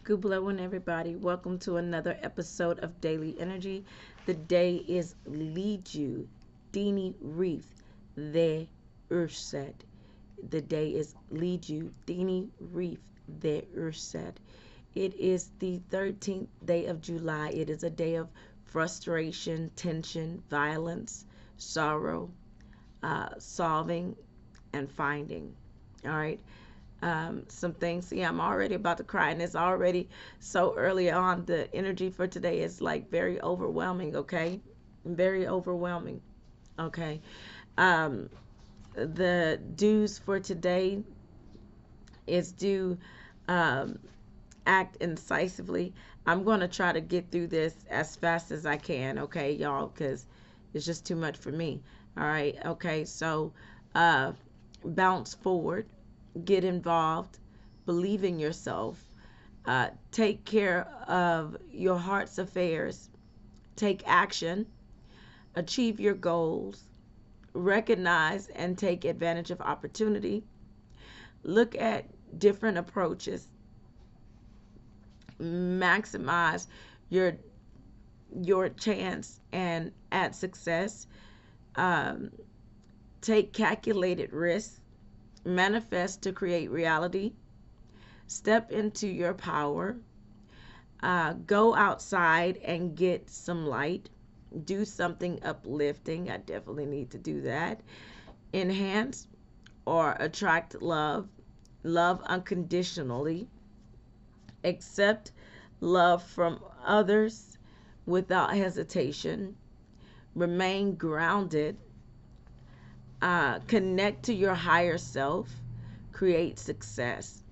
Good blowing, everybody. Welcome to another episode of Daily Energy. The day is Leju Dini Reef the Urset. The day is Leju Dini Reef the Urset. It is the 13th day of July. It is a day of frustration, tension, violence, sorrow, solving, and finding. All right. Some things. Yeah, I'm already about to cry, and it's already so early on. The energy for today is like very overwhelming. Okay, very overwhelming. Okay. Um, the dues for today is do um, act incisively. I'm going to try to get through this as fast as I can. Okay, y'all, because it's just too much for me. All right. Okay. So, uh, bounce forward, get involved, believe in yourself, take care of your heart's affairs, take action, achieve your goals, recognize and take advantage of opportunity, look at different approaches, maximize your chance and at success, um, take calculated risks, manifest to create reality, step into your power, go outside and get some light, do something uplifting. I definitely need to do that. Enhance or attract love, love unconditionally, accept love from others without hesitation, remain grounded, connect to your higher self, create success.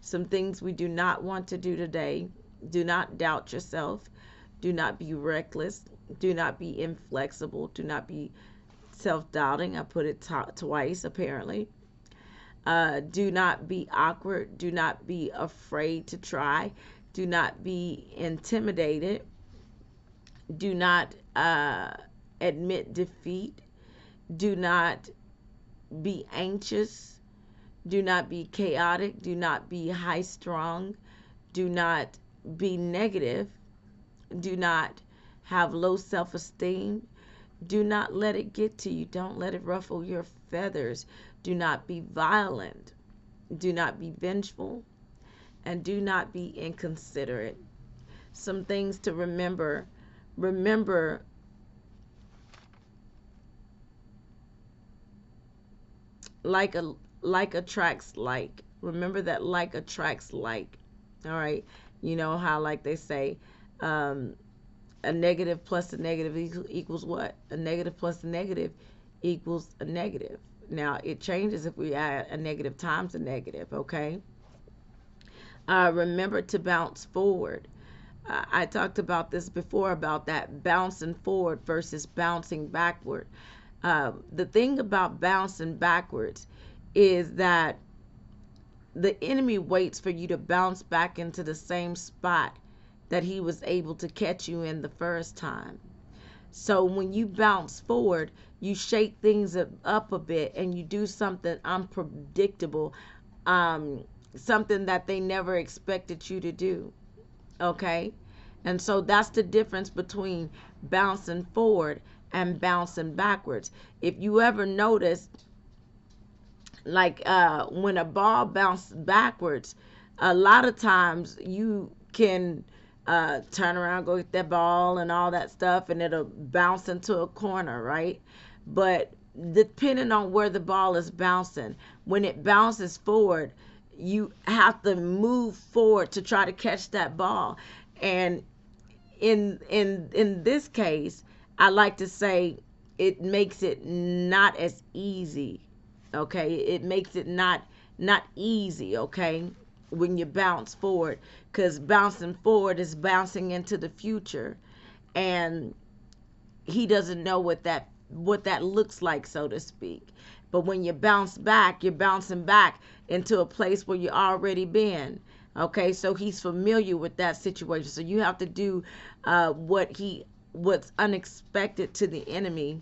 Some things we do not want to do today. Do not doubt yourself. Do not be reckless. Do not be inflexible. Do not be self-doubting. I put it twice, apparently. Do not be awkward. Do not be afraid to try. Do not be intimidated. Do not admit defeat. Do not be anxious. Do not be chaotic. Do not be high strung. Do not be negative. Do not have low self esteem. Do not let it get to you. Don't let it ruffle your feathers. Do not be violent. Do not be vengeful. And do not be inconsiderate. Some things to remember. Remember, like attracts like. Remember that like attracts like. All right. You know how like they say, um, a negative plus a negative equals what? A negative plus a negative equals a negative. Now it changes if we add a negative times a negative. Okay. Remember to bounce forward. I talked about this before about that bouncing forward versus bouncing backward. The thing about bouncing backwards is that the enemy waits for you to bounce back into the same spot that he was able to catch you in the first time. So when you bounce forward, you shake things up a bit and you do something unpredictable, um, something that they never expected you to do. Okay? And so that's the difference between bouncing forward and bouncing backwards. If you ever notice, like when a ball bounces backwards, a lot of times you can turn around, go get that ball and all that stuff, and it'll bounce into a corner, right? But depending on where the ball is bouncing, when it bounces forward, you have to move forward to try to catch that ball. And in this case, I like to say it makes it not as easy. Okay, it makes it not easy. Okay, when you bounce forward, because bouncing forward is bouncing into the future, and he doesn't know what that looks like, so to speak. But when you bounce back, you're bouncing back into a place where you already been. Okay, so he's familiar with that situation. So you have to do what's unexpected to the enemy.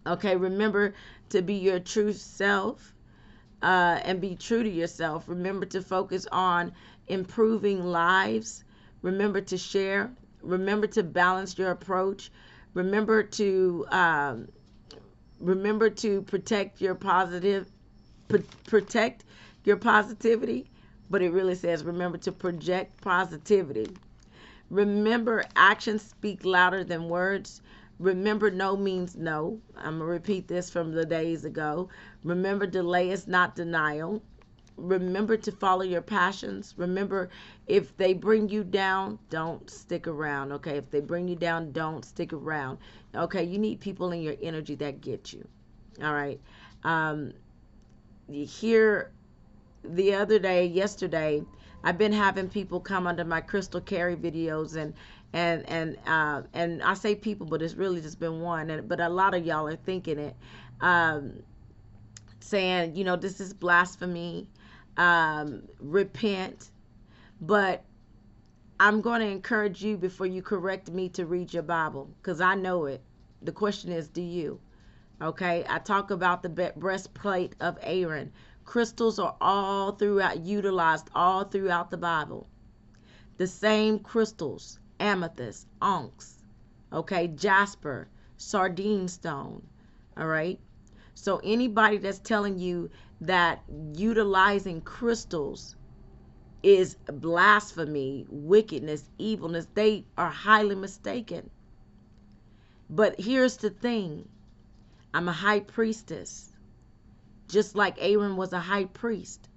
Okay, remember to be your true self. and be true to yourself. Remember to focus on improving lives. Remember to share. Remember to balance your approach. Remember to protect your protect your positivity. But it really says remember to project positivity. Remember, actions speak louder than words. Remember, no means no. I'm going to repeat this from the days ago. Remember, delay is not denial. Remember to follow your passions. Remember, if they bring you down, don't stick around. Okay, if they bring you down, don't stick around. Okay, you need people in your energy that get you. All right. Here, the other day, yesterday, I've been having people come under my Crystal Carey videos, and I say people, but it's really just been one. But a lot of y'all are thinking it, saying, this is blasphemy, repent. But I'm going to encourage you before you correct me to read your Bible, because I know it. The question is, do you? Okay, I talk about the breastplate of Aaron. Crystals are utilized all throughout the Bible. The same crystals, amethyst, onyx, okay, jasper, sardine stone, all right? So anybody that's telling you that utilizing crystals is blasphemy, wickedness, evilness, they are highly mistaken. But here's the thing. I'm a high priestess, just like Aaron was a high priest.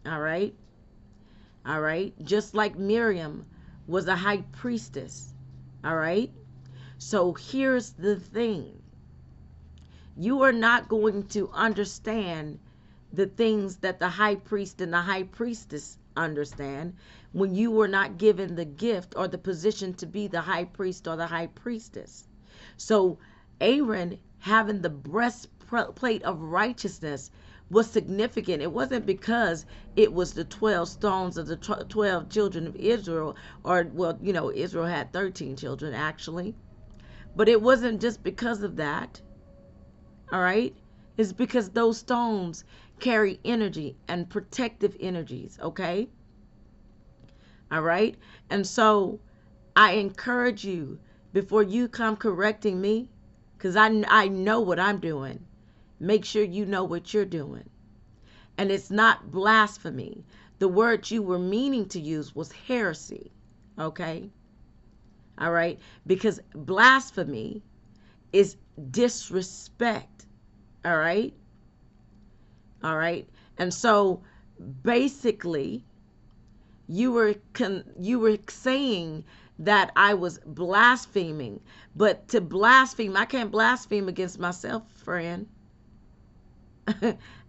All right? All right? Just like Miriam was a high priestess. All right? So here's the thing. You are not going to understand the things that the high priest and the high priestess understand when you were not given the gift or the position to be the high priest or the high priestess. So Aaron having the breastplate of righteousness was significant. It wasn't because it was the 12 stones of the 12 children of Israel, or, well, Israel had 13 children actually. But it wasn't just because of that. All right? It's because those stones carry energy and protective energies, okay? All right? And so I encourage you, before you come correcting me, because I know what I'm doing, make sure you know what you're doing. And it's not blasphemy. The word you were meaning to use was heresy, okay? All right? Because blasphemy is disrespect, all right? All right? And so basically, you were saying that I was blaspheming, but to blaspheme, I can't blaspheme against myself, friend.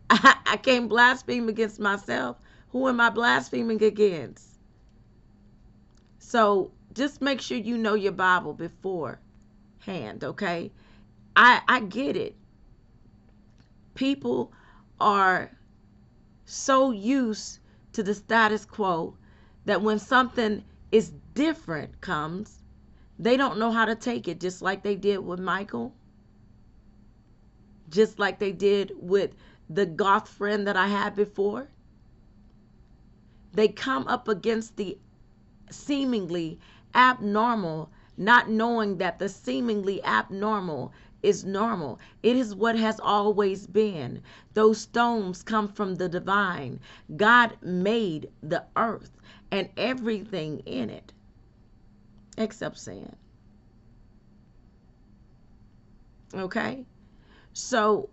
I can't blaspheme against myself. Who am I blaspheming against? So just make sure you know your Bible beforehand, okay? I get it. People are so used to the status quo that when something is different comes, they don't know how to take it, just like they did with Michael, just like they did with the goth friend that I had before. They come up against the seemingly abnormal, not knowing that the seemingly abnormal is normal. It is what has always been. Those stones come from the divine. God made the earth and everything in it, except sand. Okay? So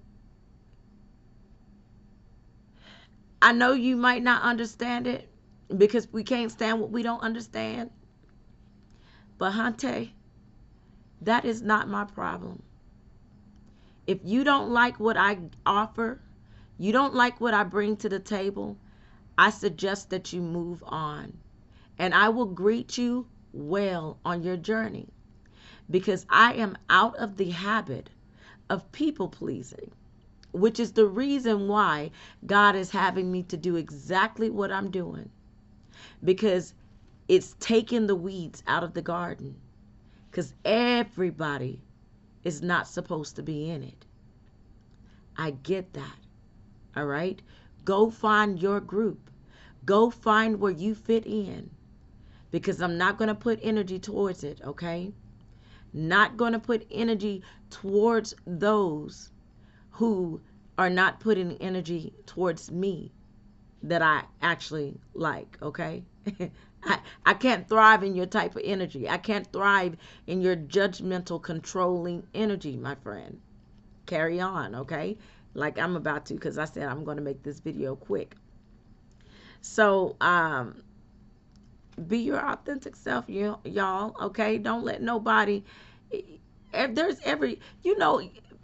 I know you might not understand it because we can't stand what we don't understand. But Hante, that is not my problem. If you don't like what I offer, you don't like what I bring to the table, I suggest that you move on. And I will greet you well on your journey, because I am out of the habit of people pleasing, which is the reason why God is having me to do exactly what I'm doing, because it's taking the weeds out of the garden, because everybody is not supposed to be in it. I get that. All right. Go find your group. Go find where you fit in, because I'm not going to put energy towards it, okay? Not going to put energy towards those who are not putting energy towards me that I actually like, okay? I can't thrive in your type of energy. I can't thrive in your judgmental, controlling energy, my friend. Carry on, okay? Like I'm about to, because I said I'm going to make this video quick. So, be your authentic self, y'all, okay? Don't let nobody, there's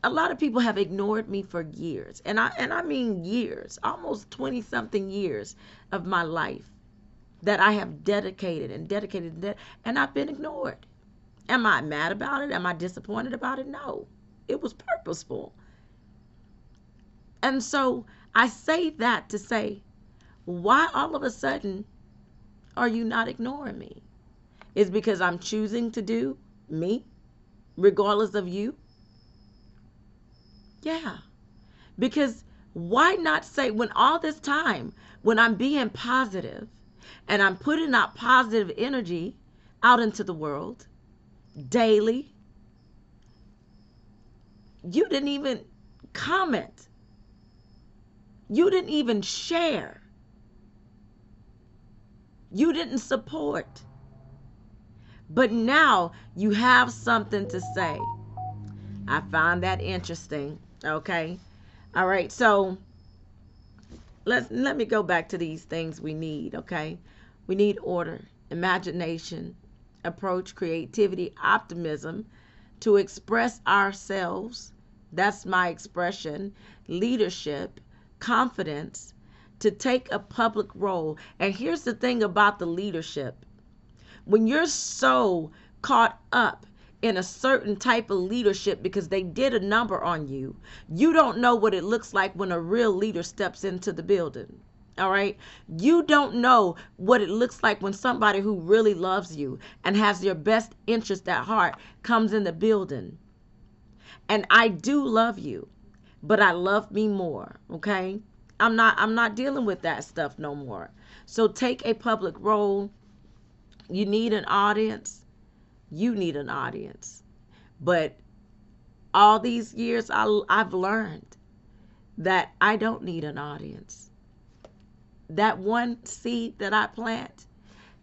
a lot of people have ignored me for years, and I mean years, almost 20 something years of my life that I have dedicated, and I've been ignored. Am I mad about it? Am I disappointed about it? No. It was purposeful. And so I say that to say, why all of a sudden are you not ignoring me? It's because I'm choosing to do me, regardless of you? Yeah. Because why not say, when all this time, when I'm being positive and I'm putting out positive energy out into the world daily, you didn't even comment. You didn't even share. You didn't support. But now you have something to say. I found that interesting. Okay. All right. So let me go back to these things we need. Okay. We need order, imagination, approach, creativity, optimism to express ourselves. That's my expression. Leadership, confidence, to take a public role. And here's the thing about the leadership. When you're so caught up in a certain type of leadership because they did a number on you, you don't know what it looks like when a real leader steps into the building. All right. You don't know what it looks like when somebody who really loves you and has your best interest at heart comes in the building. And I do love you, but I love me more. Okay. I'm not dealing with that stuff no more. So take a public role. You need an audience. You need an audience. But all these years, I've learned that I don't need an audience. That one seed that I plant,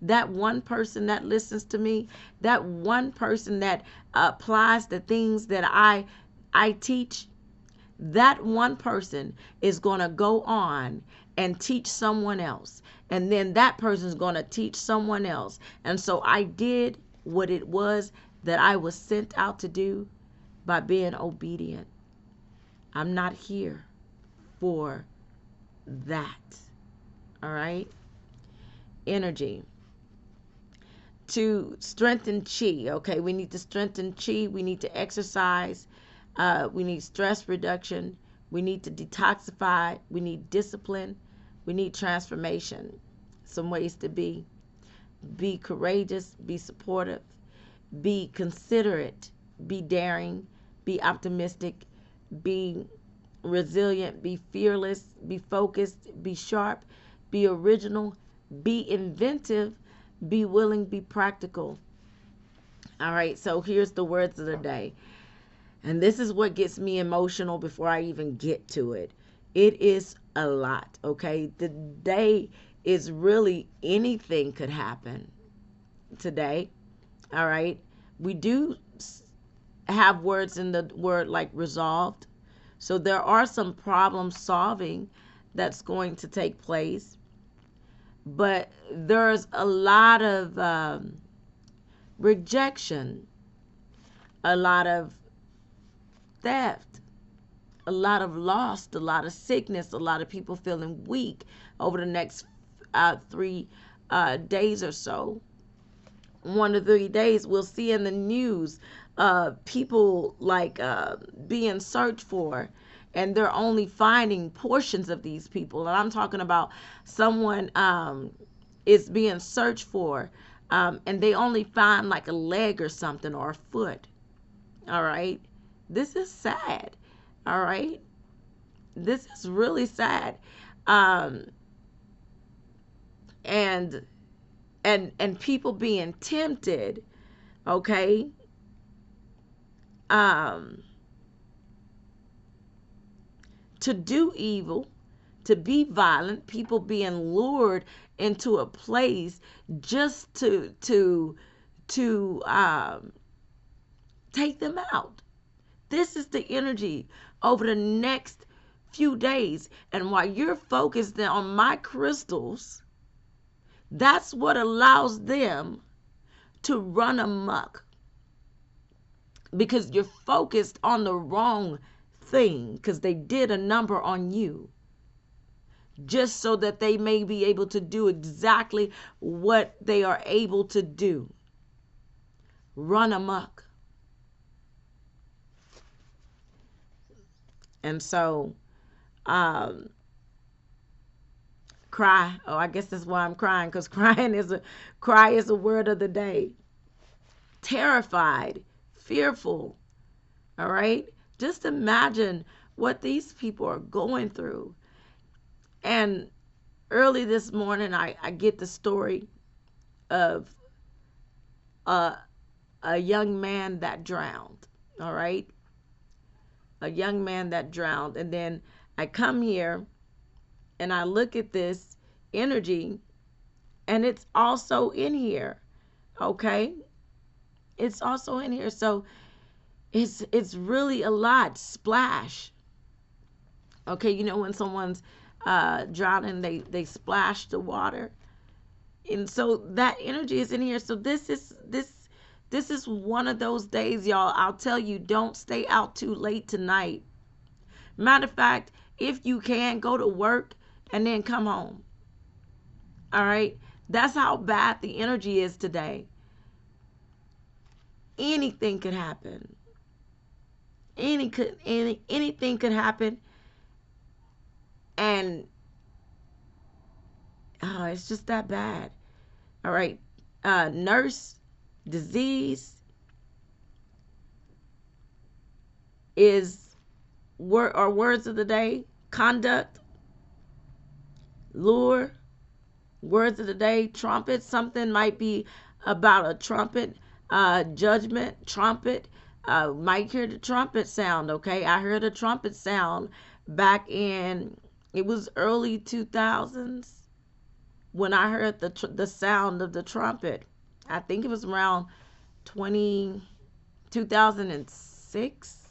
that one person that listens to me, that one person that applies the things that I teach, that one person is going to go on and teach someone else. And then that person is going to teach someone else. And so I did what it was that I was sent out to do by being obedient. I'm not here for that. All right? Energy. To strengthen chi, okay? We need to strengthen chi. We need to exercise. We need stress reduction. We need to detoxify. We need discipline. We need transformation. Some ways to be. Be courageous. Be supportive. Be considerate. Be daring. Be optimistic. Be resilient. Be fearless. Be focused. Be sharp. Be original. Be inventive. Be willing. Be practical. All right, so here's the words of the day. And this is what gets me emotional before I even get to it. It is a lot, okay? The day is really, anything could happen today, all right? We do have words in the word like resolved. So there are some problem solving that's going to take place. But there's a lot of rejection, a lot of theft, a lot of loss, a lot of sickness, a lot of people feeling weak over the next 3 days or so. 1 to 3 days, we'll see in the news people like being searched for, and they're only finding portions of these people. And I'm talking about someone is being searched for, and they only find like a leg or something, or a foot. All right. This is sad. All right. This is really sad. um and and people being tempted, okay, um to do evil, to be violent, people being lured into a place just to take them out. This is the energy over the next few days. And while you're focused on my crystals, that's what allows them to run amok, because you're focused on the wrong thing, because they did a number on you just so that they may be able to do exactly what they are able to do: run amok. And so, um, cry. Oh, I guess that's why I'm crying, because cry is a word of the day. Terrified, fearful. All right. Just imagine what these people are going through. And early this morning, I get the story of a, a young man that drowned. All right. A young man that drowned. And then I come here and I look at this energy, and it's also in here. Okay. It's also in here. So it's really a lot. Splash. Okay. You know, when someone's drowning, they splash the water. And so that energy is in here. So this is one of those days, y'all. I'll tell you, don't stay out too late tonight. Matter of fact, if you can, go to work and then come home. All right. That's how bad the energy is today. Anything could happen. Anything could happen. And oh, it's just that bad. All right. Nurse, disease is words of the day. Conduct, lure, words of the day. Trumpet, something might be about a trumpet. Judgment, trumpet. Might hear the trumpet sound. Okay, I heard a trumpet sound back in, it was early 2000s when I heard the sound of the trumpet. I think it was around 2006.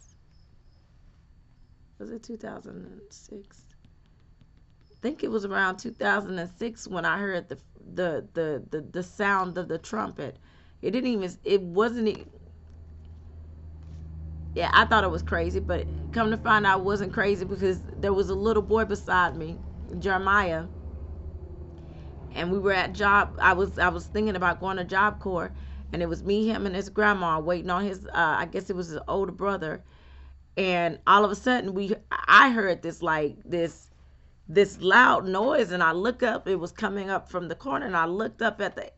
Was it 2006? I think it was around 2006 when I heard the sound of the trumpet. It wasn't. Yeah, I thought it was crazy, but come to find out, it wasn't crazy, because there was a little boy beside me, Jeremiah, and we were at job. I was thinking about going to Job Corps, and it was me, him, and his grandma waiting on his. I guess it was his older brother, and all of a sudden I heard this loud noise, and I look up. It was coming up from the corner, and I looked up at the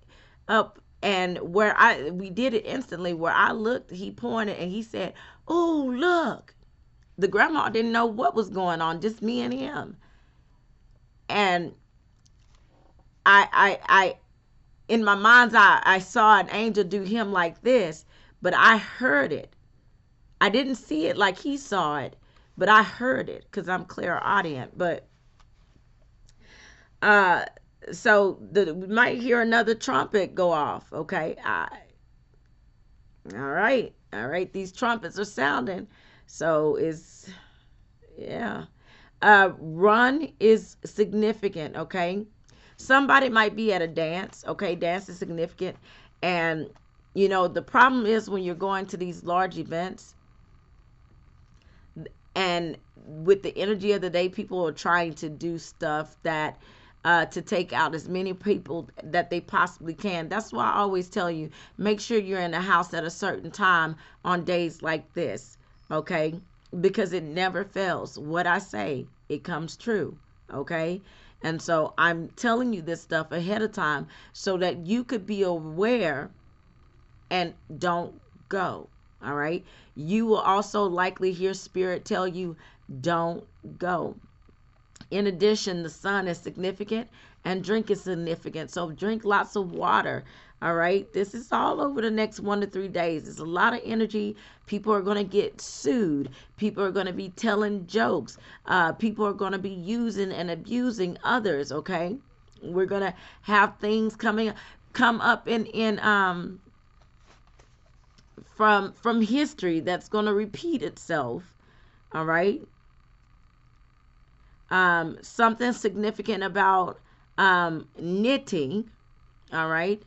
up. And we did it instantly. Where I looked, he pointed and he said, "Oh, look." The grandma didn't know what was going on, just me and him. And I in my mind's eye, I saw an angel do him like this, but I heard it. I didn't see it like he saw it, but I heard it because I'm clairaudient. But so we might hear another trumpet go off. Okay, all right. These trumpets are sounding, so yeah. Run is significant. Okay, somebody might be at a dance. Okay, dance is significant, and the problem is when you're going to these large events, and with the energy of the day, people are trying to do stuff that to take out as many people that they possibly can. That's why I always tell you, make sure you're in the house at a certain time on days like this, okay? Because it never fails. What I say, it comes true, okay? And so I'm telling you this stuff ahead of time so that you could be aware and don't go, all right? You will also likely hear spirit tell you, don't go. In addition, the sun is significant and drink is significant. So drink lots of water. All right. This is all over the next 1 to 3 days. It's a lot of energy. People are going to get sued. People are going to be telling jokes. People are going to be using and abusing others. Okay. We're going to have things come up in from history that's going to repeat itself. All right. Something significant about knitting. All right.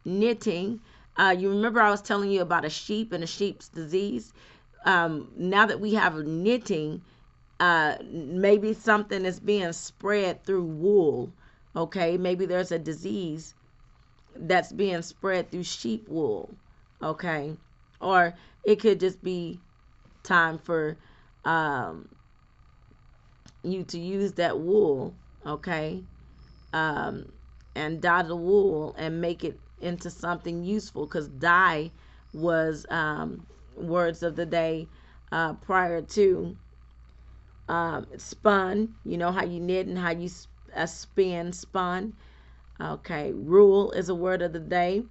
Knitting. You remember I was telling you about a sheep and a sheep's disease. Now that we have knitting, maybe something is being spread through wool. Okay. Maybe there's a disease that's being spread through sheep wool. Okay. Or it could just be time for you to use that wool, okay, and dye the wool and make it into something useful, because dye was words of the day prior to spun. You know how you knit and how you spun. Okay, rule is a word of the day.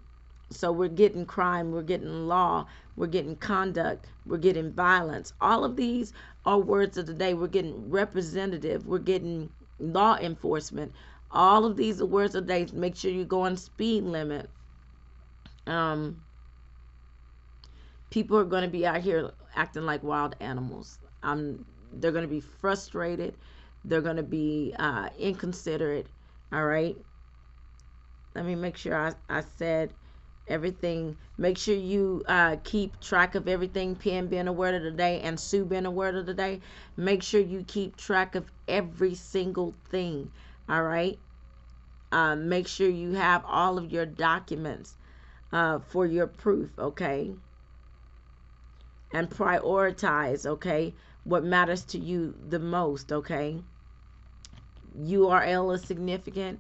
So we're getting crime, we're getting law, we're getting conduct, we're getting violence. All of these are words of the day. We're getting representative, we're getting law enforcement. All of these are words of the day. Make sure you go on speed limit. People are going to be out here acting like wild animals. They're going to be frustrated. They're going to be inconsiderate. All right. Let me make sure I said everything. Make sure you keep track of everything. Pen being a word of the day and Sue being a word of the day. Make sure you keep track of every single thing. All right. Make sure you have all of your documents for your proof. Okay. And prioritize. Okay. What matters to you the most. Okay. URL is significant.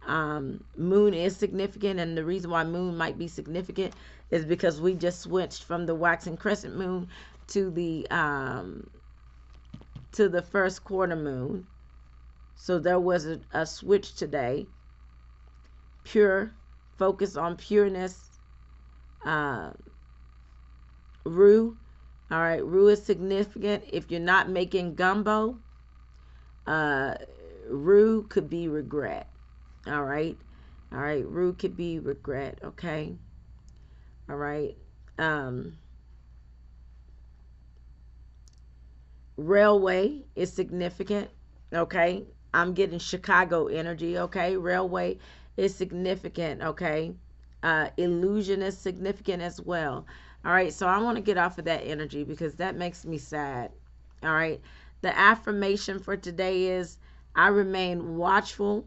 Moon is significant, and the reason why moon might be significant is because we just switched from the waxing crescent moon to the first quarter moon. So there was a switch today. Pure, focus on pureness. Rue, all right, rue is significant. If you're not making gumbo, rue could be regret. All right. All right. Rue could be regret. Okay. All right. Railway is significant. Okay. I'm getting Chicago energy. Okay. Railway is significant. Okay. Illusion is significant as well. All right. So I want to get off of that energy because that makes me sad. All right. The affirmation for today is I remain watchful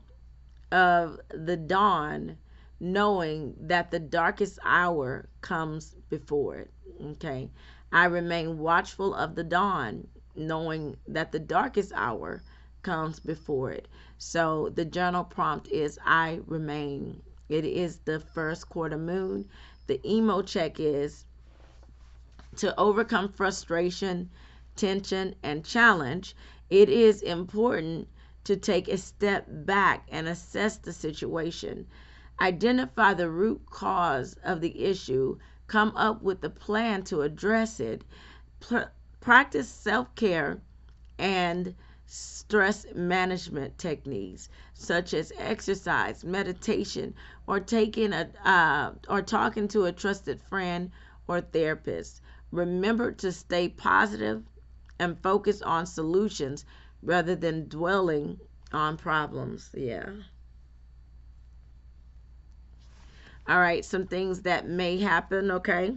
of the dawn, knowing that the darkest hour comes before it. Okay. I remain watchful of the dawn, knowing that the darkest hour comes before it. So the journal prompt is I remain. It is the first quarter moon. The emo check is to overcome frustration, tension, and challenge. It is important to take a step back and assess the situation. Identify the root cause of the issue. Come up with a plan to address it. Practice self-care and stress management techniques such as exercise, meditation, or talking to a trusted friend or therapist. Remember to stay positive and focus on solutions rather than dwelling on problems. Yeah. All right. Some things that may happen. Okay.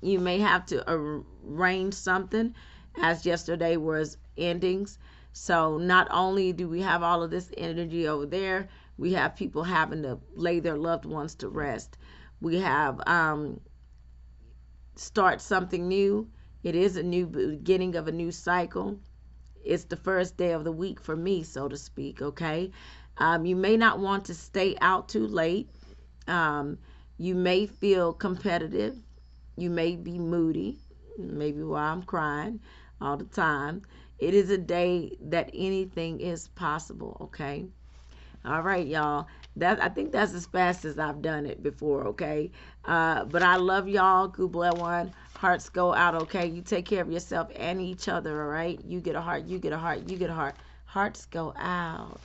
You may have to arrange something, as yesterday was endings. So not only do we have all of this energy over there, we have people having to lay their loved ones to rest. We have start something new. It is a new beginning of a new cycle. It's the first day of the week for me, so to speak. Okay. You may not want to stay out too late. You may feel competitive. You may be moody, maybe while I'm crying all the time. It is a day that anything is possible, okay? All right, y'all. That I think that's as fast as I've done it before, okay? But I love y'all. Kubla one. Hearts go out, okay? You take care of yourself and each other, all right? You get a heart, you get a heart, you get a heart. Hearts go out.